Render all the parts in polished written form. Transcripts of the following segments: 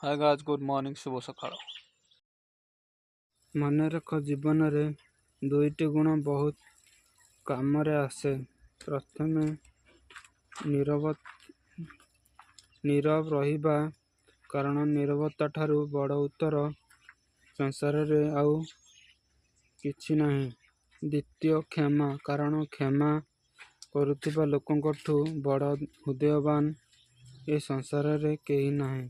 Hi guys, good morning, शुभ सकाळ। ମନେ ରଖ, ଜୀବନରେ ଦୁଇଟି ଗୁଣ ବହୁତ କାମରେ ଆସେ। ପ୍ରଥମେ ନୀରବ ରହିବା, କାରଣ ନୀରବତା ଠାରୁ ବଡ଼ ଉତ୍ତର ସଂସାରରେ ଆଉ କିଛି ନାହିଁ। ଦ୍ୱିତୀୟ କ୍ଷମା, କାରଣ କ୍ଷମା କରୁଥିବା ଲୋକଙ୍କଠୁ ବଡ଼ ହୃଦୟବାନ ଏ ସଂସାରରେ କେହି ନାହିଁ।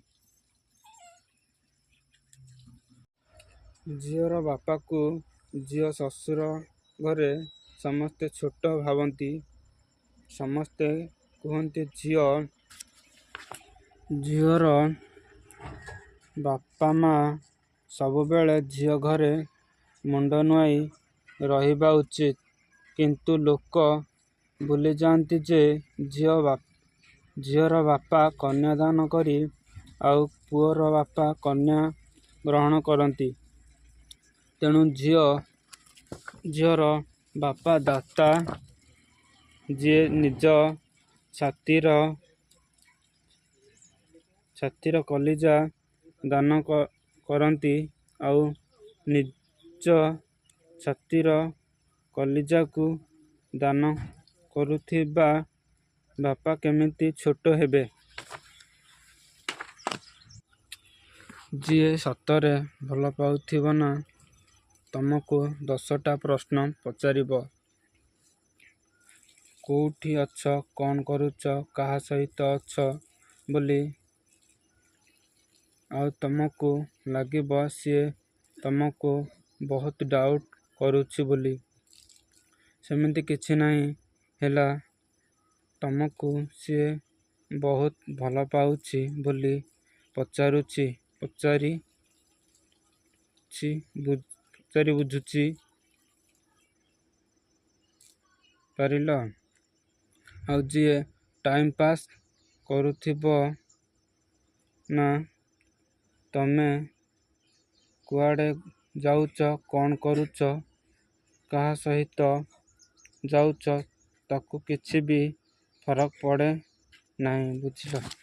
ଝିଅର ବାପାକୁ ଝିଅ ଶ୍ୱଶୁର ଘରେ ସମସ୍ତେ ଛୋଟ ଭାବନ୍ତି। ସମସ୍ତେ କୁହନ୍ତି ଝିଅର ବାପା ମା ସବୁବେଳେ ଝିଅ ଘରେ ମୁଣ୍ଡ ନୁଆଇ ରହିବା ଉଚିତ। କିନ୍ତୁ ଲୋକ ଭୁଲିଯାଆନ୍ତି ଯେ ଝିଅର ବାପା କନ୍ୟାଦାନ କରି ଆଉ ପୁଅର ବାପା କନ୍ୟା ଗ୍ରହଣ କରନ୍ତି। ତେଣୁ ଝିଅର ବାପା ଦାତା, ଯିଏ ନିଜ ଛାତିର କଲିଜା ଦାନ କରନ୍ତି। ଆଉ ନିଜ ଛାତିର କଲିଜାକୁ ଦାନ କରୁଥିବା ବାପା କେମିତି ଛୋଟ ହେବେ? ଯିଏ ସତରେ ଭଲ ପାଉଥିବ ନା, ତମକୁ 10ଟା ପ୍ରଶ୍ନ ପଚାରିବ। କୋଉଠି ଅଛ, କ'ଣ କରୁଛ, କାହା ସହିତ ଅଛ ବୋଲି। ଆଉ ତମକୁ ଲାଗିବ ସିଏ ତମକୁ ବହୁତ ଡାଉଟ୍ କରୁଛି ବୋଲି। ସେମିତି କିଛି ନାହିଁ। ହେଲା, ତମକୁ ସିଏ ବହୁତ ଭଲ ପାଉଛି ବୋଲି ପଚାରି ବୁଝୁଛି ପାରିଲ। ଆଉ ଯିଏ ଟାଇମ୍ ପାସ୍ କରୁଥିବ ନା, ତମେ କୁଆଡ଼େ ଯାଉଛ, କ'ଣ କରୁଛ, କାହା ସହିତ ଯାଉଛ, ତାକୁ କିଛି ବି ଫରକ ପଡ଼େ ନାହିଁ। ବୁଝିଲ?